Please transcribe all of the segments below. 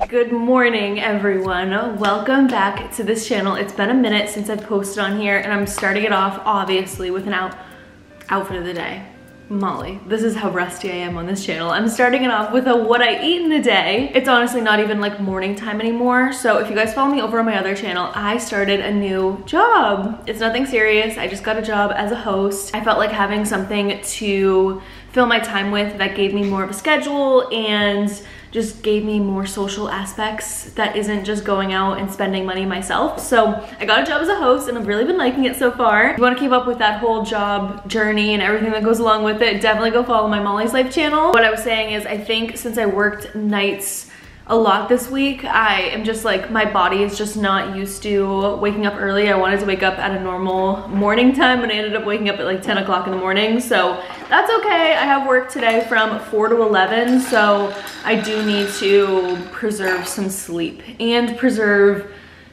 Good morning, everyone. Welcome back to this channel. It's been a minute since I've posted on here, and I'm starting it off, obviously, with an outfit of the day. Molly, this is how rusty I am on this channel. I'm starting it off with a what I eat in a day. It's honestly not even like morning time anymore. So if you guys follow me over on my other channel, I started a new job. It's nothing serious. I just got a job as a host. I felt like having something to fill my time with that gave me more of a schedule and just gave me more social aspects that isn't just going out and spending money myself. So I got a job as a host and I've really been liking it so far. If you want to keep up with that whole job journey and everything that goes along with it, definitely go follow my Molly's Life channel. What I was saying is I think since I worked nights a lot this week, I am just like, my body is just not used to waking up early. I wanted to wake up at a normal morning time and I ended up waking up at like 10 o'clock in the morning. So that's okay. I have work today from 4 to 11. So I do need to preserve some sleep and preserve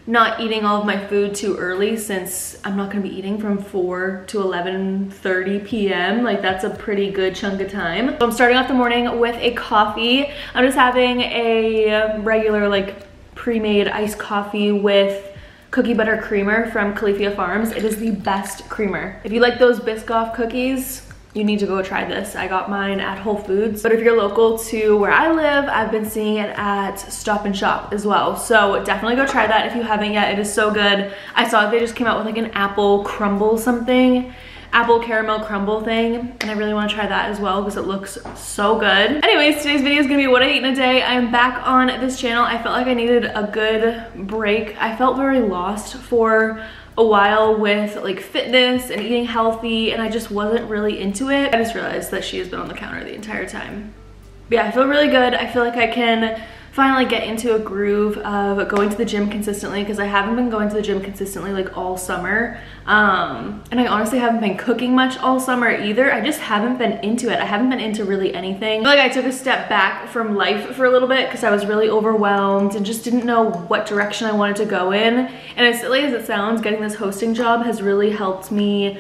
not eating all of my food too early, since I'm not gonna be eating from 4 to 11:30 p.m. Like that's a pretty good chunk of time. So I'm starting off the morning with a coffee. I'm just having a regular like pre-made iced coffee with cookie butter creamer from Califia Farms. It is the best creamer. If you like those Biscoff cookies, you need to go try this. I got mine at Whole Foods, but if you're local to where I live, I've been seeing it at Stop and Shop as well. So definitely go try that if you haven't yet. It is so good. I saw they just came out with like an apple crumble something, apple caramel crumble thing, and I really want to try that as well because it looks so good. Anyways, today's video is gonna be what I eat in a day. I am back on this channel. I felt like I needed a good break. I felt very lost for a while with like fitness and eating healthy, and I just wasn't really into it. I just realized that she has been on the counter the entire time. But yeah, I feel really good. I feel like I can finally get into a groove of going to the gym consistently, because I haven't been going to the gym consistently like all summer. And I honestly haven't been cooking much all summer either. I just haven't been into it. I haven't been into really anything. I feel like I took a step back from life for a little bit because I was really overwhelmed and just didn't know what direction I wanted to go in. And as silly as it sounds, getting this hosting job has really helped me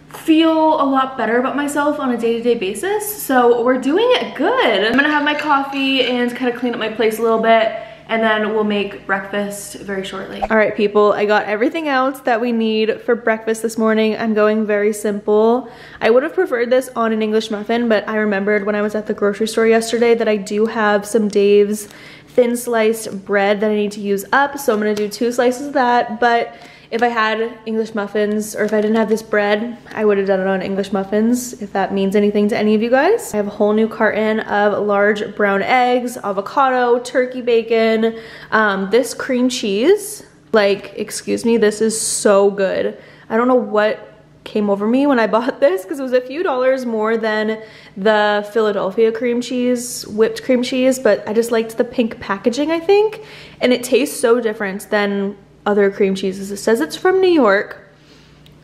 feel a lot better about myself on a day-to-day basis. So we're doing it good. I'm gonna have my coffee and kind of clean up my place a little bit, and then we'll make breakfast very shortly. All right, people, I got everything else that we need for breakfast this morning. I'm going very simple. I would have preferred this on an English muffin, but I remembered when I was at the grocery store yesterday that I do have some Dave's thin sliced bread that I need to use up. So I'm gonna do 2 slices of that, but if I had English muffins, or if I didn't have this bread, I would have done it on English muffins, if that means anything to any of you guys. I have a whole new carton of large brown eggs, avocado, turkey bacon, this cream cheese. Like, excuse me, this is so good. I don't know what came over me when I bought this, because it was a few dollars more than the Philadelphia cream cheese, whipped cream cheese, but I just liked the pink packaging, I think. And it tastes so different than other cream cheeses. It says it's from New York.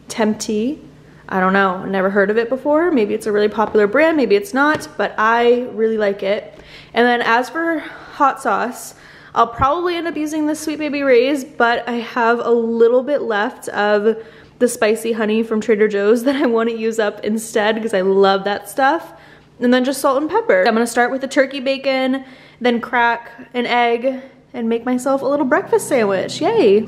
Tempty. I don't know. Never heard of it before. Maybe it's a really popular brand. Maybe it's not, but I really like it. And then as for hot sauce, I'll probably end up using the Sweet Baby Ray's, but I have a little bit left of the spicy honey from Trader Joe's that I want to use up instead, because I love that stuff. And then just salt and pepper. I'm gonna start with the turkey bacon, then crack an egg, and make myself a little breakfast sandwich. Yay!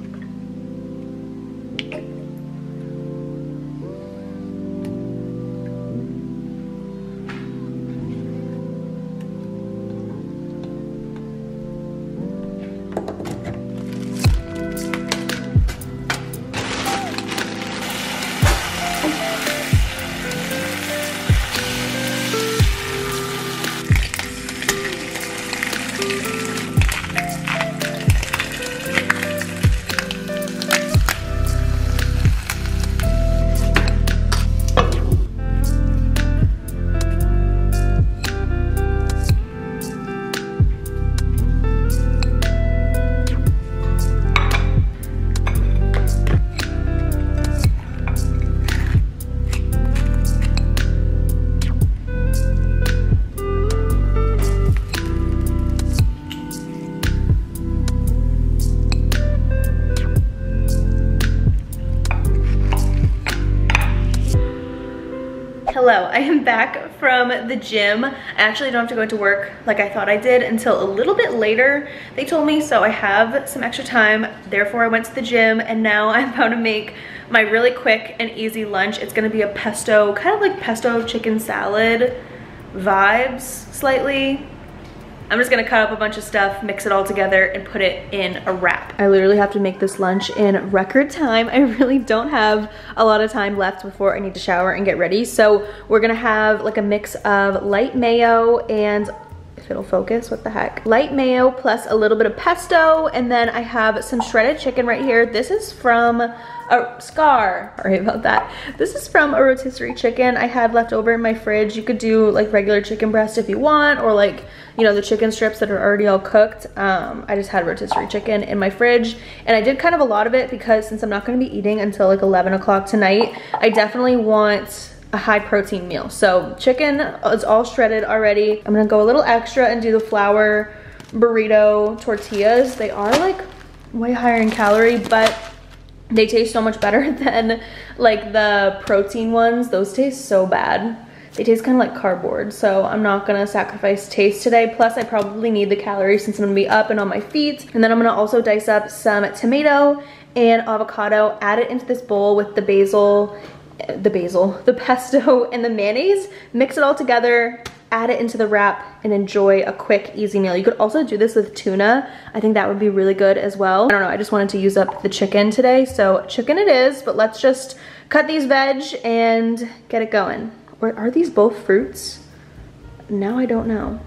Hello, I am back from the gym. I actually don't have to go to work like I thought I did until a little bit later, they told me, so I have some extra time. Therefore, I went to the gym, and now I'm about to make my really quick and easy lunch. It's gonna be a pesto, kind of like pesto chicken salad vibes slightly. I'm just gonna cut up a bunch of stuff, mix it all together, and put it in a wrap. I literally have to make this lunch in record time. I really don't have a lot of time left before I need to shower and get ready. So we're gonna have like a mix of light mayo and, if it'll focus, what the heck? Light mayo plus a little bit of pesto, and then I have some shredded chicken right here. This is from sorry about that. This is from a rotisserie chicken I had left over in my fridge. You could do like regular chicken breast if you want, or like, you know, the chicken strips that are already all cooked. I just had rotisserie chicken in my fridge, and I did kind of a lot of it because since I'm not gonna be eating until like 11 o'clock tonight, I definitely want a high protein meal. So chicken is all shredded already. I'm gonna go a little extra and do the flour burrito tortillas. They are like way higher in calorie, but they taste so much better than like the protein ones. Those taste so bad. They taste kind of like cardboard, so I'm not gonna sacrifice taste today. Plus I probably need the calories since I'm gonna be up and on my feet. And then I'm gonna also dice up some tomato and avocado, add it into this bowl with the pesto and the mayonnaise, mix it all together, add it into the wrap, and enjoy a quick, easy meal. You could also do this with tuna. I think that would be really good as well. I don't know, I just wanted to use up the chicken today, so chicken it is, but let's just cut these veg and get it going. Or are these both fruits? Now I don't know.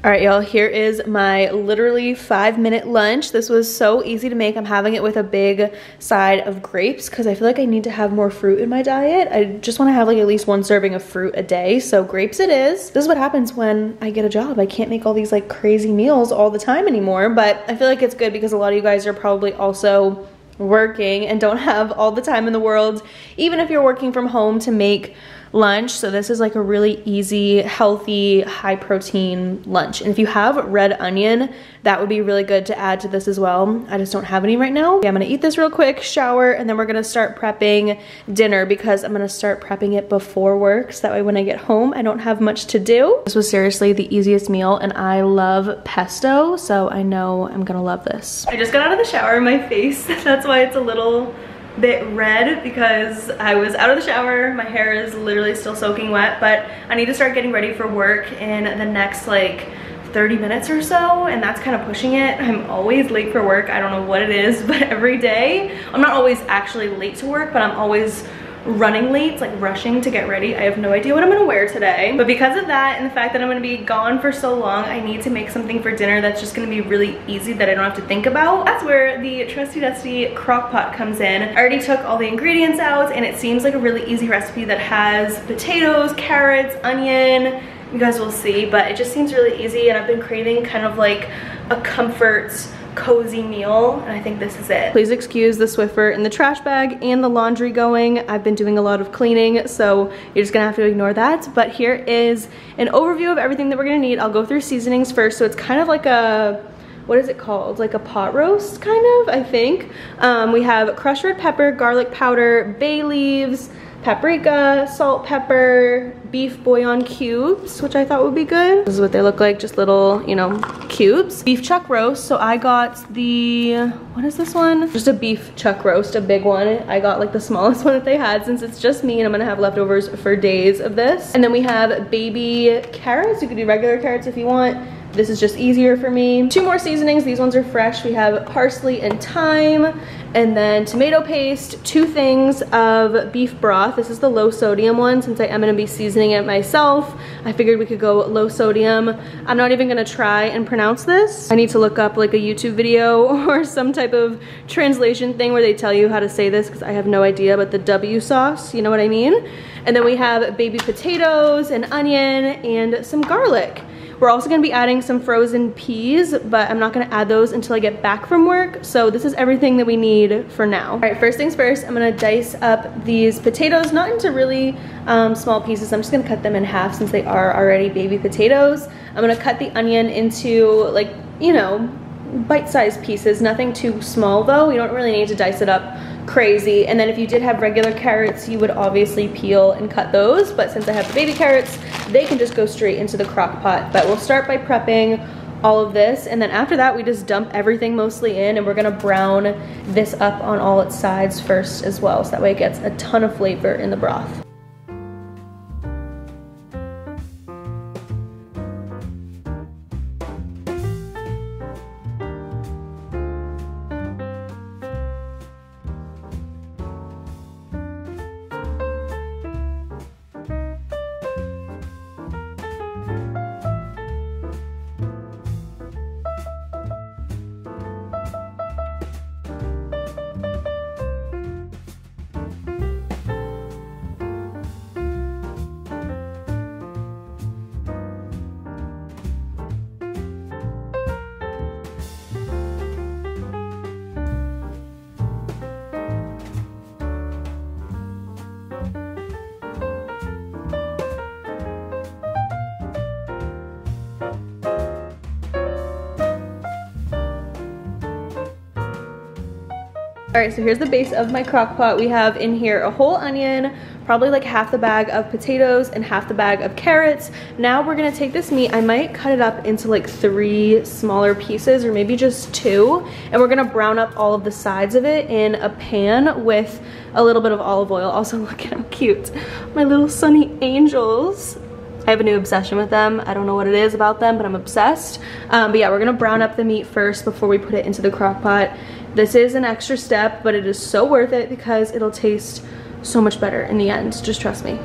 All right, y'all, here is my literally 5-minute lunch. This was so easy to make. I'm having it with a big side of grapes because I feel like I need to have more fruit in my diet. I just want to have like at least 1 serving of fruit a day. So grapes it is. This is what happens when I get a job. I can't make all these like crazy meals all the time anymore, but I feel like it's good because a lot of you guys are probably also working and don't have all the time in the world, even if you're working from home, to make lunch. So this is like a really easy, healthy, high protein lunch. And if you have red onion, that would be really good to add to this as well. I just don't have any right now. Okay, I'm gonna eat this real quick, shower, and then we're gonna start prepping dinner because I'm gonna start prepping it before work so that way when I get home I don't have much to do. This was seriously the easiest meal, and I love pesto, so I know I'm gonna love this. I just got out of the shower, my face, that's why it's a little bit red because I was out of the shower. My hair is literally still soaking wet, but I need to start getting ready for work in the next like 30 minutes or so, and that's kind of pushing it. I'm always late for work. I don't know what it is, but every day, I'm not always actually late to work, but I'm always running late. It's like rushing to get ready. I have no idea what I'm gonna wear today, but because of that and the fact that I'm gonna be gone for so long, I need to make something for dinner that's just gonna be really easy that I don't have to think about. That's where the trusty dusty crock pot comes in. I already took all the ingredients out, and it seems like a really easy recipe that has potatoes, carrots, onion. You guys will see, but it just seems really easy, and I've been craving kind of like a comfort cozy meal, and I think this is it. Please excuse the Swiffer in the trash bag and the laundry going. I've been doing a lot of cleaning, so you're just gonna have to ignore that. But here is an overview of everything that we're gonna need. I'll go through seasonings first. So it's kind of like a, what is it called? Like a pot roast, kind of, I think. We have crushed red pepper, garlic powder, bay leaves, paprika, salt, pepper, beef bouillon cubes, which I thought would be good. This is what they look like, just little, you know, cubes. Beef chuck roast, so I got the, what is this one? Just a beef chuck roast, a big one. I got like the smallest one that they had since it's just me and I'm gonna have leftovers for days of this. And then we have baby carrots. You could do regular carrots if you want. This is just easier for me. 2 more seasonings. These ones are fresh. We have parsley and thyme, and then tomato paste, 2 things of beef broth. This is the low sodium one. Since I am gonna be seasoning it myself, I figured we could go low sodium. I'm not even gonna try and pronounce this. I need to look up like a YouTube video or some type of translation thing where they tell you how to say this, because I have no idea, but the W sauce, you know what I mean? And then we have baby potatoes, an onion, and some garlic. We're also gonna be adding some frozen peas, but I'm not gonna add those until I get back from work. So this is everything that we need for now. All right, first things first, I'm gonna dice up these potatoes, not into really small pieces. I'm just gonna cut them in half since they are already baby potatoes. I'm gonna cut the onion into like, you know, bite-sized pieces, nothing too small though. You don't really need to dice it up crazy. And then if you did have regular carrots, you would obviously peel and cut those, but since I have the baby carrots, they can just go straight into the crock pot. But we'll start by prepping all of this, and then after that we just dump everything mostly in, and we're gonna brown this up on all its sides first as well, so that way it gets a ton of flavor in the broth. All right, so here's the base of my crock pot. We have in here a whole onion, probably like half the bag of potatoes and half the bag of carrots. Now we're gonna take this meat, I might cut it up into like 3 smaller pieces or maybe just 2, and we're gonna brown up all of the sides of it in a pan with a little bit of olive oil. Also, look at how cute, my little sunny angels. I have a new obsession with them. I don't know what it is about them, but I'm obsessed. But yeah, we're gonna brown up the meat first before we put it into the crock pot. This is an extra step, but it is so worth it because it'll taste so much better in the end. Just trust me.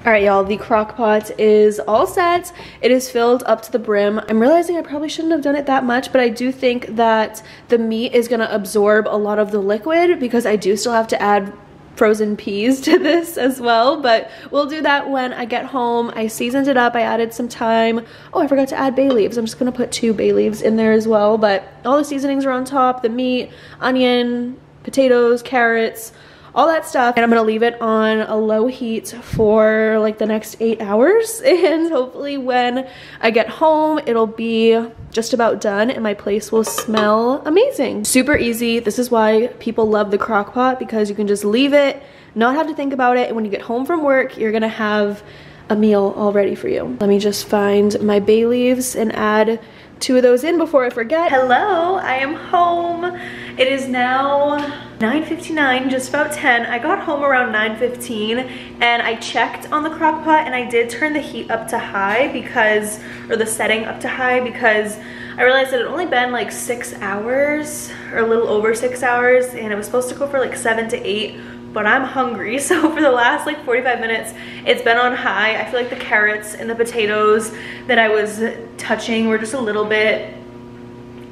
All right, y'all, the crock pot is all set. It is filled up to the brim. I'm realizing I probably shouldn't have done it that much, but I do think that the meat is gonna absorb a lot of the liquid because I do still have to add frozen peas to this as well, but we'll do that when I get home. I seasoned it up, I added some thyme. Oh, I forgot to add bay leaves. I'm just gonna put 2 bay leaves in there as well, but all the seasonings are on top, the meat, onion, potatoes, carrots, all that stuff. And I'm gonna leave it on a low heat for like the next 8 hours. And hopefully when I get home, it'll be just about done and my place will smell amazing. Super easy. This is why people love the crock pot, because you can just leave it, not have to think about it. And when you get home from work, you're gonna have a meal all ready for you. Let me just find my bay leaves and add 2 of those in before I forget. Hello, I am home. It is now 9:59, just about 10. I got home around 9:15 and I checked on the crock pot and I did turn the heat up to high because, or the setting up to high, because I realized that it had only been like 6 hours or a little over 6 hours and it was supposed to go for like 7 to 8. But I'm hungry, so for the last like 45 minutes, it's been on high. I feel like the carrots and the potatoes that I was touching were just a little bit,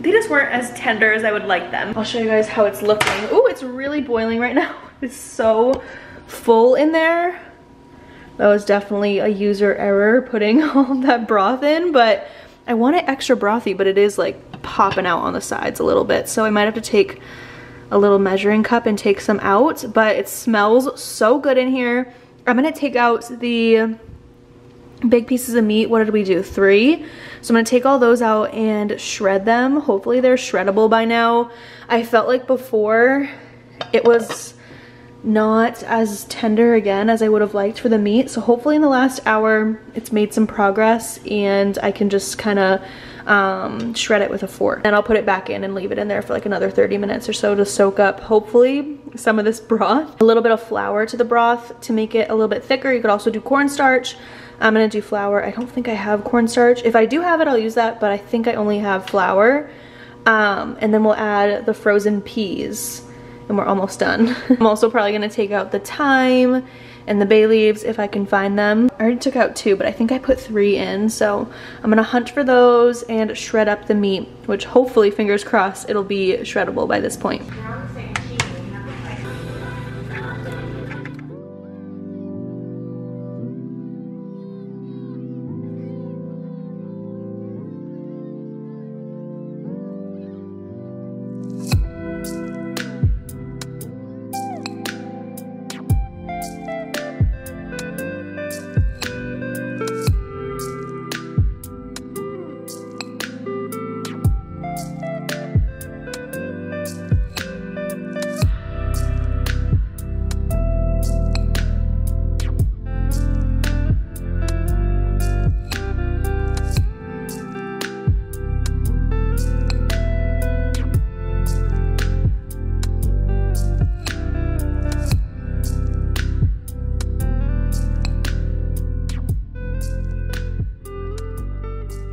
they just weren't as tender as I would like them. I'll show you guys how it's looking. Oh, it's really boiling right now. It's so full in there. That was definitely a user error putting all that broth in, but I want it extra brothy, but it is like popping out on the sides a little bit. So I might have to take a little measuring cup and take some out, but it smells so good in here. I'm gonna take out the big pieces of meat. What did we do? 3. So I'm gonna take all those out and shred them. Hopefully they're shreddable by now. I felt like before it was not as tender again as I would have liked for the meat. So hopefully in the last hour it's made some progress and I can just kind of shred it with a fork. And I'll put it back in and leave it in there for like another 30 minutes or so to soak up hopefully some of this broth. A little bit of flour to the broth to make it a little bit thicker. You could also do cornstarch. I'm gonna do flour. I don't think I have cornstarch. If I do have it, I'll use that, but I think I only have flour. And then we'll add the frozen peas and we're almost done. I'm also probably gonna take out the thyme and the bay leaves if I can find them. I already took out 2, but I think I put 3 in, so I'm gonna hunt for those and shred up the meat, which hopefully, fingers crossed, it'll be shreddable by this point.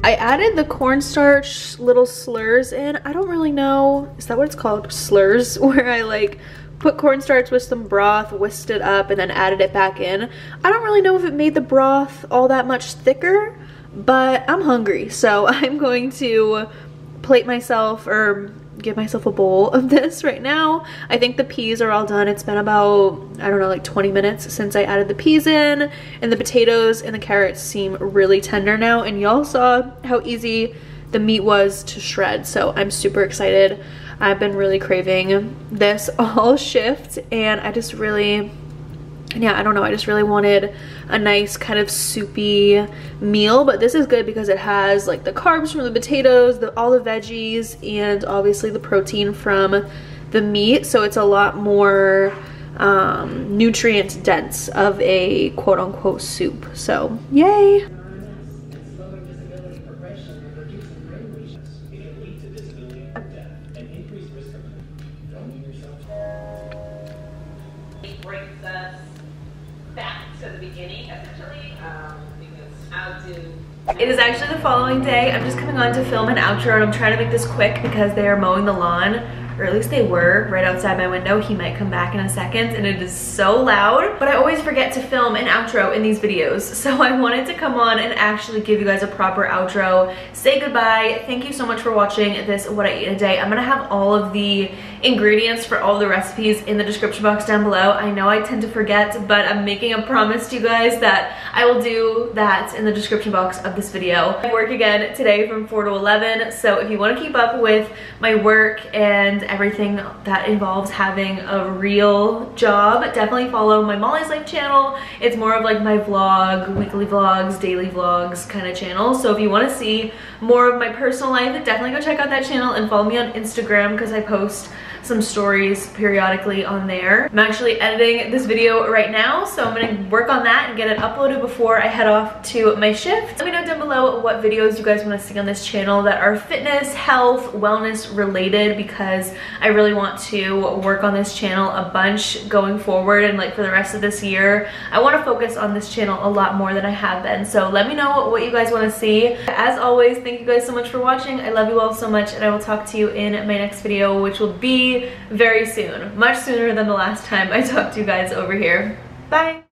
I added the cornstarch little slurs in. I don't really know, is that what it's called? Slurs, where I like put cornstarch with some broth, whisked it up, and then added it back in. I don't really know if it made the broth all that much thicker, but I'm hungry, so I'm going to plate myself or give myself a bowl of this right now. I think the peas are all done. It's been about, I don't know, like 20 minutes since I added the peas in, and the potatoes and the carrots seem really tender now, and y'all saw how easy the meat was to shred, so I'm super excited. I've been really craving this all shift, and I just really, yeah, I don't know, I just really wanted a nice kind of soupy meal, but this is good because it has like the carbs from the potatoes, all the veggies, and obviously the protein from the meat, so it's a lot more nutrient dense of a quote-unquote soup, so yay. Brings us back to the beginning, essentially, because how to... It is actually the following day. I'm just coming on to film an outro, and I'm trying to make this quick because they are mowing the lawn or at least they were, right outside my window. He might come back in a second, and it is so loud. But I always forget to film an outro in these videos, so I wanted to come on and actually give you guys a proper outro, say goodbye. Thank you so much for watching this What I Eat in a Day. I'm gonna have all of the ingredients for all the recipes in the description box down below. I know I tend to forget, but I'm making a promise to you guys that I will do that in the description box of this video. I work again today from 4 to 11, so if you want to keep up with my work and everything that involves having a real job, definitely follow my Molly's Life channel. It's more of like my vlog, weekly vlogs, daily vlogs kind of channel. So if you want to see more of my personal life, definitely go check out that channel and follow me on Instagram, because I post some stories periodically on there. I'm actually editing this video right now, so I'm gonna work on that and get it uploaded before I head off to my shift. Let me know down below what videos you guys want to see on this channel that are fitness, health, wellness related, because I really want to work on this channel a bunch going forward, and like for the rest of this year I want to focus on this channel a lot more than I have been. So let me know what you guys want to see. As always, thank you guys so much for watching. I love you all so much, and I will talk to you in my next video, which will be very soon, much sooner than the last time I talked to you guys over here. Bye!